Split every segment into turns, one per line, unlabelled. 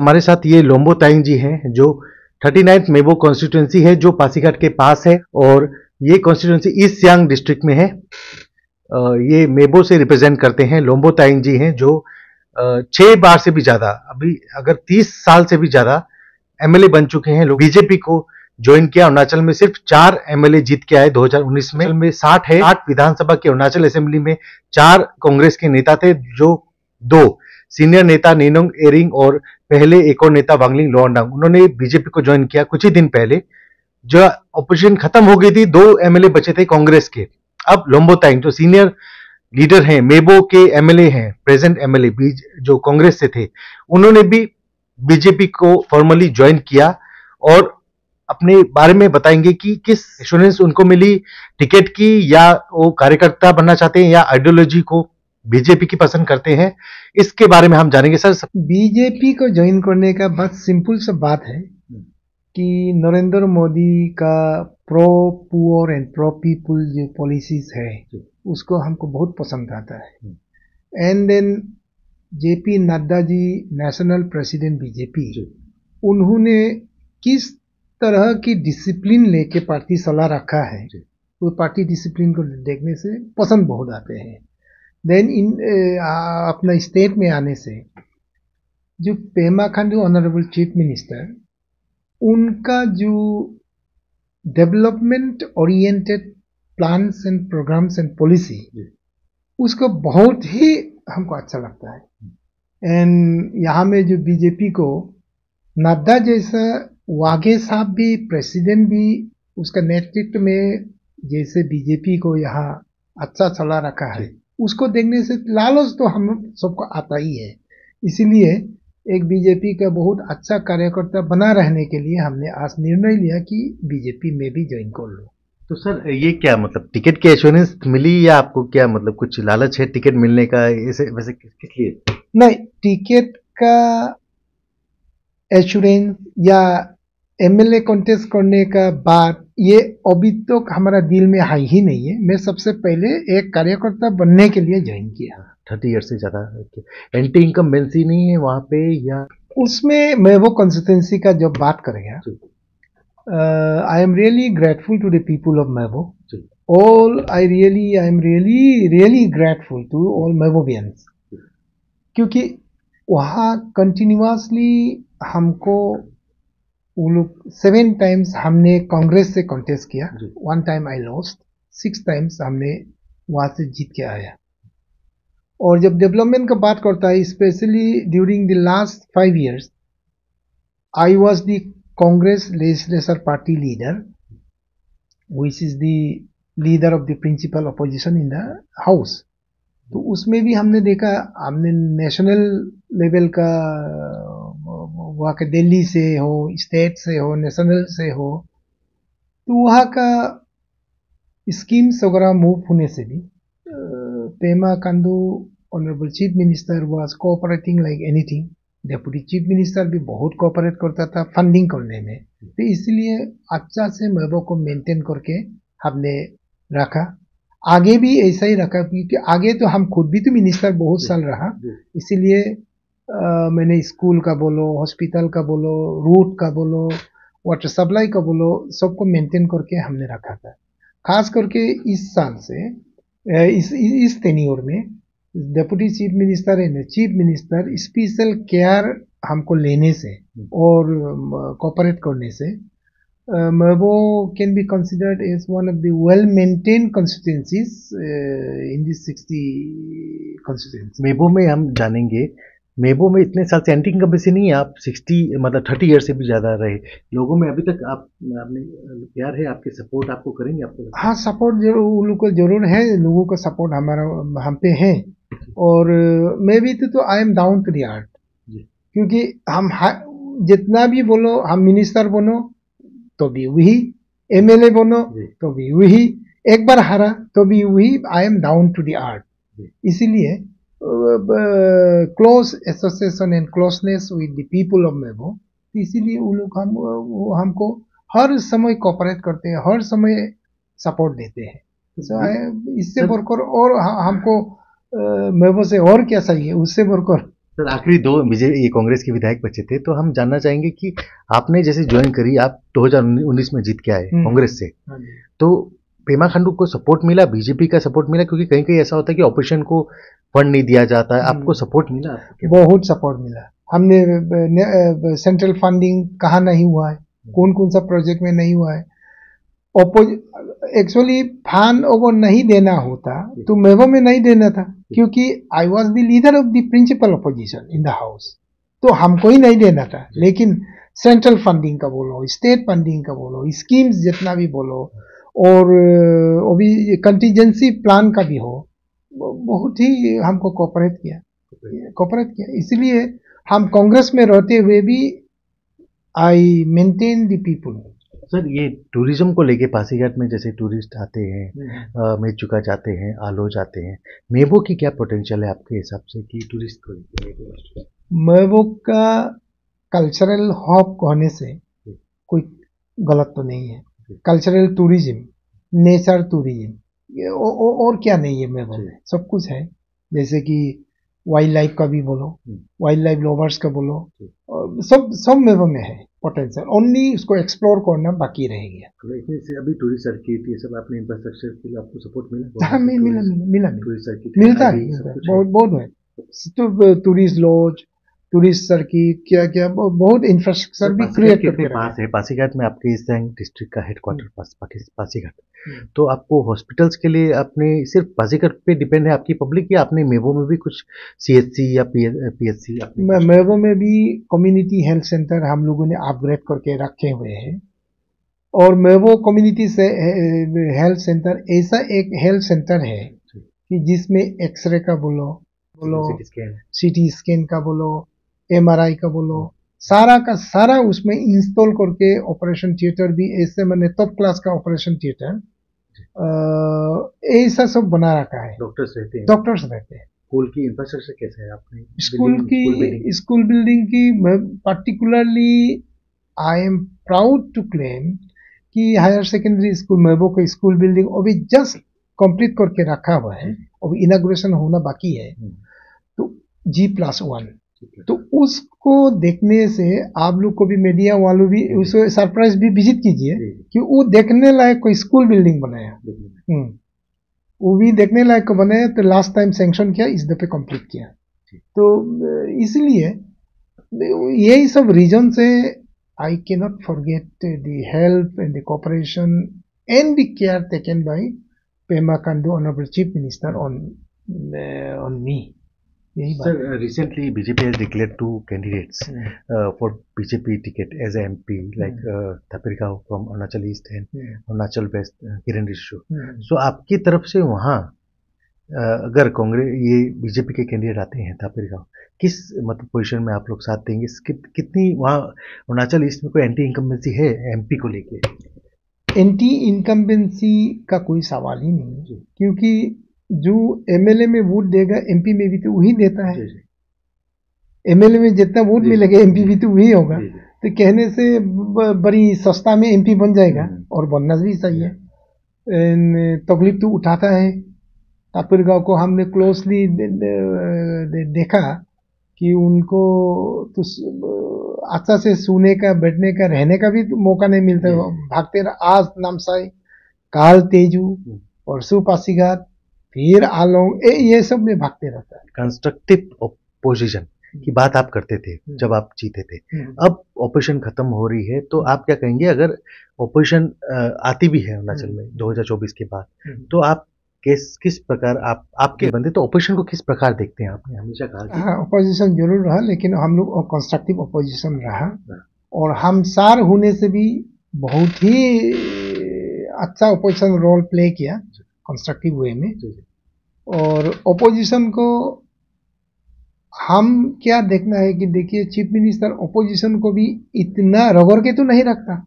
हमारे साथ ये लोम्बो तायंग जी हैं जो 39th मेबो कॉन्स्टिट्यूंसी है जो पासीघाट के पास है और ये कॉन्स्टिट्यूंसी ईस्ट सियांग डिस्ट्रिक्ट में है। ये मेबो से रिप्रेजेंट करते हैं। लोम्बो तायंग जी हैं जो 6 बार से भी ज्यादा, अभी अगर 30 साल से भी ज्यादा एमएलए बन चुके हैं। बीजेपी को ज्वाइन किया। अरुणाचल में सिर्फ 4 एमएलए जीत के आए 2019 में 60 है। 8 विधानसभा की अरुणाचल असेंबली में 4 कांग्रेस के नेता थे, जो 2 सीनियर नेता निनोंग एरिंग और पहले एक और नेता वांगलिंग लोवांडांग, उन्होंने बीजेपी को ज्वाइन किया कुछ ही दिन पहले। जो ऑपोजिशन खत्म हो गई थी, 2 एमएलए बचे थे कांग्रेस के। अब लोम्बो तायंग जो सीनियर लीडर हैं, मेबो के एमएलए हैं, प्रेजेंट एमएलए जो कांग्रेस से थे, उन्होंने भी बीजेपी को फॉर्मली ज्वाइन किया और अपने बारे में बताएंगे कि किस एश्योरेंस उनको मिली टिकट की, या वो कार्यकर्ता बनना चाहते हैं या आइडियोलॉजी को बीजेपी की पसंद करते हैं, इसके बारे में हम जानेंगे। सर,
बीजेपी को ज्वाइन करने का बस सिंपल सा बात है कि नरेंद्र मोदी का pro poor and pro people जो पॉलिसीज है उसको हमको बहुत पसंद आता है। And then JP Nadda ji, national president BJP, उन्होंने किस तरह की डिसिप्लिन लेके पार्टी चला रखा है, वो पार्टी डिसिप्लिन को देखने से पसंद बहुत आते हैं। देन अपना स्टेट में आने से जो Pema Khandu honourable chief minister, उनका जो development oriented plans and programmes and policy, उसको बहुत ही हमको अच्छा लगता है। एंड यहाँ में जो बीजेपी को नड्डा जैसा वाघे साहब भी, प्रेसिडेंट भी, उसका नेतृत्व में जैसे बीजेपी को यहाँ अच्छा चला रखा है, उसको देखने से लालच तो हम सबको आता ही है। इसीलिए एक बीजेपी का बहुत अच्छा कार्यकर्ता बना रहने के लिए हमने आज निर्णय लिया कि बीजेपी में भी ज्वाइन कर लो।
तो सर, ये क्या मतलब टिकट की एश्योरेंस मिली या आपको क्या मतलब कुछ लालच है टिकट मिलने का, ऐसे वैसे किस लिए?
नहीं, टिकट का एश्योरेंस या एमएलए कॉन्टेस्ट करने का बात ये अभी तो हमारा दिल में है ही नहीं है। मैं सबसे पहले एक कार्यकर्ता बनने के लिए ज्वाइन किया।
30 ईयर से ज्यादा एंटी इनकम्बेंसी नहीं है वहां पे, या
उसमें मैं वो कंसिस्टेंसी का जब बात करेगा, I am really grateful to the people of Mebo. I am really grateful to all Mebovians, क्योंकि वहाँ कंटिन्यूअसली हमको वो लोग 7 टाइम्स हमने कांग्रेस से कॉन्टेस्ट किया। 1 टाइम आई लॉस्ट, 6 टाइम्स हमने वहां से जीत के आया। और जब डेवलपमेंट का बात करता है, specially during the last 5 years, I was the Congress legislature party leader, which is the leader of the principal opposition in the house. तो उसमें भी हमने देखा, हमने नेशनल लेवल का, वहाँ के दिल्ली से हो, स्टेट से हो, नेशनल से हो, तो वहाँ का स्कीम्स वगैरह मूव होने से भी Pema Khandu honourable chief minister was cooperating like anything. Deputy chief minister भी बहुत कोऑपरेट करता था फंडिंग करने में। तो इसलिए अच्छा से मेबो को मेंटेन करके हमने रखा। आगे भी ऐसा ही रखा, क्योंकि आगे तो हम खुद भी तो मिनिस्टर बहुत साल रहा, इसीलिए मैंने स्कूल का बोलो, हॉस्पिटल का बोलो, रूट का बोलो, वाटर सप्लाई का बोलो, सबको मेंटेन करके हमने रखा था। खास करके इस साल से इस टेन्योर में deputy chief minister and chief minister special care हमको लेने से और कोऑपरेट करने से Mebo can be considered as one of the well maintained constituencies in this 60 constituency.
Mebo में हम जानेंगे, मेबो में इतने साल से एंटी इनकम्बेंसी नहीं है, आप 60 मतलब 30 ईयर से भी ज्यादा रहे लोगों में, अभी तक आपने प्यार है, आपके सपोर्ट आपको करेंगे आपको?
हाँ, सपोर्ट जरूर उन लोग को जरूर है, लोगों का सपोर्ट हमारा हम पे है। और मैं भी तो I am down to the earth, क्योंकि हम जितना भी बोलो, हम मिनिस्टर बनो तो भी वही, एमएलए बनो तो भी वही, एक बार हारा तो भी वही, I am down to the earth. इसीलिए close association and closeness with the people of Mebo, इसीलिए वो लोग हमको हर समय कोऑपरेट करते हैं, हर समय सपोर्ट देते हैं। इससे बढ़कर और हमको मेबो से और क्या चाहिए, उससे बढ़कर
सर आखिरी दो बीजेपी कांग्रेस के विधायक बचे थे, तो हम जानना चाहेंगे कि आपने जैसे ज्वाइन करी, आप 2019 में जीत के आए कांग्रेस से, तो पेमा खांडू को सपोर्ट मिला, बीजेपी का सपोर्ट मिला? क्योंकि कहीं कहीं ऐसा होता है कि ऑपोजिशन को फंड नहीं दिया जाता है, आपको सपोर्ट मिला?
बहुत सपोर्ट मिला। हमने सेंट्रल फंडिंग कहाँ नहीं हुआ है, कौन कौन सा प्रोजेक्ट में नहीं हुआ है। एक्चुअली फंड अगर नहीं देना होता तो मेबो में नहीं देना था, क्योंकि I was the leader of the principal opposition in the house, तो हमको ही नहीं देना था। लेकिन सेंट्रल फंडिंग का बोलो, स्टेट फंडिंग का बोलो, स्कीम्स जितना भी बोलो, और अभी कंटीजेंसी प्लान का भी हो, बहुत ही हमको कोऑपरेट किया। इसलिए हम कांग्रेस में रहते हुए भी I maintain the people.
Sir ये टूरिज्म को लेके पासीघाट में जैसे टूरिस्ट आते हैं, मेचुका जाते हैं, आलो जाते हैं, मेबो की क्या पोटेंशियल है आपके हिसाब से कि टूरिस्ट को लेके?
मेबो का कल्चरल हब कहने से कोई गलत तो नहीं है। कल्चरल टूरिज्म, नेचर टूरिज्म, और क्या नहीं है मेबो में? सब कुछ है। जैसे कि वाइल्ड लाइफ का भी बोलो, वाइल्ड लाइफ लवर्स का बोलो, सब मेबो में है पोटेंशियल, ओनली उसको एक्सप्लोर करना बाकी रह गया।
अभी टूरिस्ट सर्किट ये सब आपने इंफ्रास्ट्रक्चर के लिए आपको सपोर्ट मिला?
हाँ, मिला
टूरिस्ट सर्किट
मिलता है, बहुत है। तो टूरिस्ट लॉज, टूरिस्ट सर्किट, क्या बहुत इंफ्रास्ट्रक्चर भी क्रिएट करके
पास है। पासीघाट में आपके ईस्ट सियांग डिस्ट्रिक्ट का हेडक्वार्टर पासीघाट, तो आपको हॉस्पिटल्स के लिए आपने सिर्फ पासीघाट पे डिपेंड है आपकी पब्लिक, या आपने मेबो में भी कुछ CHC या PHC?
मेबो में भी कम्युनिटी हेल्थ सेंटर हम लोगों ने अपग्रेड करके रखे हुए हैं, और मेबो कम्युनिटी से हेल्थ सेंटर ऐसा एक हेल्थ सेंटर है कि जिसमें एक्सरे का बोलो, CT स्कैन का बोलो, MRI का बोलो, सारा का सारा उसमें इंस्टॉल करके, ऑपरेशन थिएटर भी ऐसे मैंने टॉप क्लास का ऑपरेशन थिएटर ऐसा सब बना रखा है। डॉक्टर्स रहते हैं।
स्कूल की इंफ्रास्ट्रक्चर कैसा है आपने?
स्कूल बिल्डिंग की particularly I am proud to claim कि हायर सेकेंडरी स्कूल मेबो का स्कूल बिल्डिंग अभी जस्ट कंप्लीट करके रखा हुआ है, अभी इनॉग्रेशन होना बाकी है, तो G+1। तो उसको देखने से आप लोग को भी, मीडिया वालों भी उसे सरप्राइज भी विजिट कीजिए कि वो देखने लायक कोई स्कूल बिल्डिंग बनाया, वो भी देखने लायक को बनाया। तो लास्ट टाइम सैंक्शन किया, इस दफे कंप्लीट किया। तो इसलिए यही सब रीजन से I can not forget the help and the cooperation and the care taken by Pema Khandu honourable chief minister on me.
Sir, recently BJP has declared 2 candidates for BJP ticket as a MP, like Thapir Gaon from Arunachal East and Arunachal West, Kiran Rijiju. So आपकी तरफ से वहाँ अगर कांग्रेस ये BJP के candidate आते हैं थापिर गांव, किस मतलब पोजीशन में आप लोग साथ देंगे? कितनी वहाँ अरुणाचल ईस्ट में कोई एंटी इनकम्बेंसी है MP को लेके?
एंटी इनकम्बेंसी का कोई सवाल ही नहीं है, क्योंकि जो MLA में वोट देगा MP में भी तो वही देता है। MLA में जितना वोट मिलेगा MP भी तो वही होगा। तो कहने से बड़ी सस्ता में MP बन जाएगा, और बनना भी सही है। तकलीफ तो उठाता है। थापिर गांव को हमने क्लोजली देखा कि उनको तो अच्छा से सोने का, बैठने का, रहने का भी तो मौका नहीं मिलता। भागते आज नामसाई, काल तेजू, परसों पासीघाट, फिर आलोंग, ये सब में भागते रहता है।
कंस्ट्रक्टिव ओपोजिशन की बात आप करते थे जब आप जीते थे, अब ऑपोजिशन खत्म हो रही है, तो आप क्या कहेंगे अगर ऑपोजिशन आती भी है अरुणाचल में 2024 के बाद, तो आप किस प्रकार आपके बंदे तो ऑपोजिशन को किस प्रकार देखते हैं? आपने हमेशा कहा
हाँ, ऑपोजिशन जरूर रहा, लेकिन हम लोग कंस्ट्रक्टिव ऑपोजिशन रहा, और हम सार होने से भी बहुत ही अच्छा ऑपोजिशन रोल प्ले किया कंस्ट्रक्टिव वे में। और ऑपोजिशन को हम क्या देखना है कि देखिए, चीफ मिनिस्टर ऑपोजिशन को भी इतना रगड़ के तो नहीं रखता।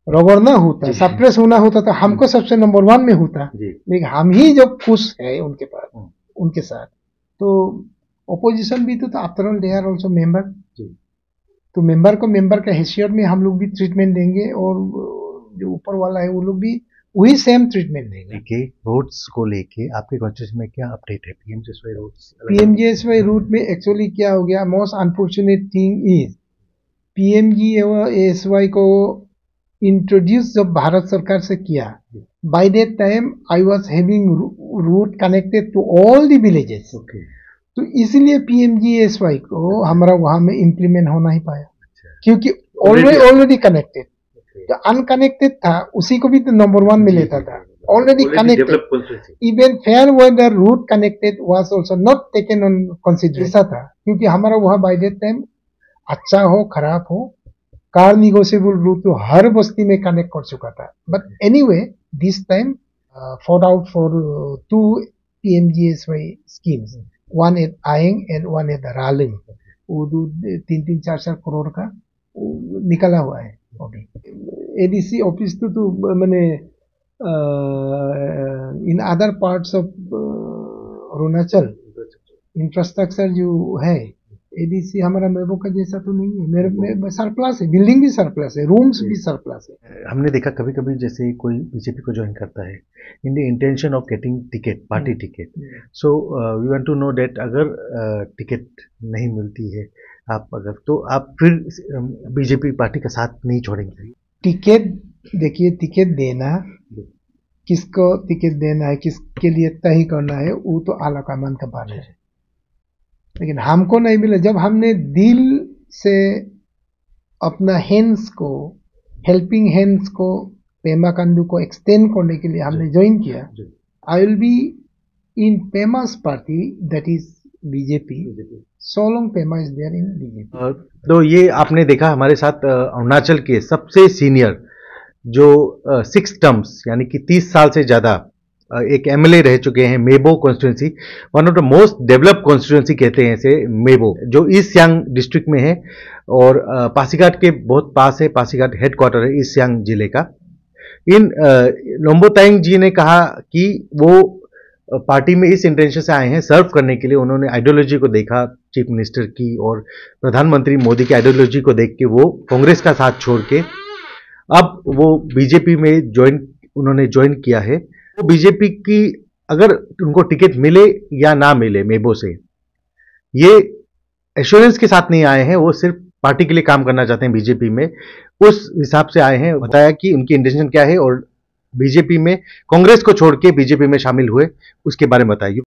रगड़ना होता, सप्रेस होना होता तो हमको सबसे नंबर 1 में होता, लेकिन हम ही जब खुश है उनके पास, उनके साथ, तो ऑपोजिशन भी तो after all they are also member, तो मेंबर को मेंबर का हैसियत में हम लोग भी ट्रीटमेंट देंगे, और जो ऊपर वाला है वो लोग भी वही सेम ट्रीटमेंट देगा।
लेके रोड्स को लेके आपके कॉन्स्टिट्यूशन में क्या अपडेट है? पीएमजीएसवाई रोड्स,
पीएमजीएसवाई रूट में एक्चुअली क्या हो गया, most unfortunate thing is PMGSY को इंट्रोड्यूस जब भारत सरकार से किया, by that time I was having route connected to all the villages. तो इसलिए पीएमजीएसवाई को हमारा वहां में इम्प्लीमेंट होना ही पाया, क्योंकि ऑलरेडी कनेक्टेड। तो अनकनेक्टेड था उसी को भी तो नंबर 1 में लेता था, already connected. Even fair weather route connected was also not taken on consideration था, क्योंकि हमारा वहां बाय दैट टाइम अच्छा हो खराब हो कार निगोशिएबल रूट तो हर बस्ती में कनेक्ट कर चुका था। But anyway this time for out for 2 PMGSY schemes, one eight आयंग एंड वन एट रालिंग। वो 3-4 करोड़ का निकला हुआ है अभी। एडीसी ऑफिस तो मैंने in other parts of Arunachal infrastructure जो है, एडीसी हमारा मेबो का जैसा तो नहीं है। मेरे सरप्लस है, बिल्डिंग भी सरप्लस है, रूम्स भी सरप्लस है।
हमने देखा कभी कभी जैसे कोई बीजेपी को ज्वाइन करता है in the intention of getting ticket, party ticket, so we want to know that अगर टिकट नहीं मिलती है आप अगर, तो आप फिर बीजेपी पार्टी का साथ नहीं छोड़ेंगे?
टिकट देखिए, टिकट देना, किसको टिकट देना है, किसके लिए तय करना है, वो तो आला कमान का बात है। लेकिन हमको नहीं मिला। जब हमने दिल से अपना हैंड्स को, हेल्पिंग हैंड्स को पेमा खांडू को एक्सटेंड करने के लिए हमने ज्वाइन किया, I will be in Pema's party, that is BJP, so long Pema is there in BJP.
तो ये आपने देखा हमारे साथ अरुणाचल के सबसे सीनियर जो 6 टर्म्स यानी कि 30 साल से ज्यादा एक एमएलए रह चुके हैं, Mebo constituency, one of the most developed constituency कहते हैं इसे, मेबो, जो ईस्ट सियांग डिस्ट्रिक्ट में है और पासीघाट के बहुत पास है। पासीघाट हेडक्वार्टर है ईस्ट सियांग जिले का। इन लोम्बो तायंग जी ने कहा कि वो पार्टी में इस इंटेंशन से आए हैं सर्व करने के लिए। उन्होंने आइडियोलॉजी को देखा चीफ मिनिस्टर की और प्रधानमंत्री मोदी की आइडियोलॉजी को देख के वो कांग्रेस का साथ छोड़ के अब वो बीजेपी में उन्होंने ज्वाइन किया है। वो बीजेपी की अगर उनको टिकट मिले या ना मिले मेबो से, ये एश्योरेंस के साथ नहीं आए हैं, वो सिर्फ पार्टी के लिए काम करना चाहते हैं बीजेपी में, उस हिसाब से आए हैं। बताया कि उनकी इंटेंशन क्या है और बीजेपी में कांग्रेस को छोड़ के बीजेपी में शामिल हुए, उसके बारे में बताइए।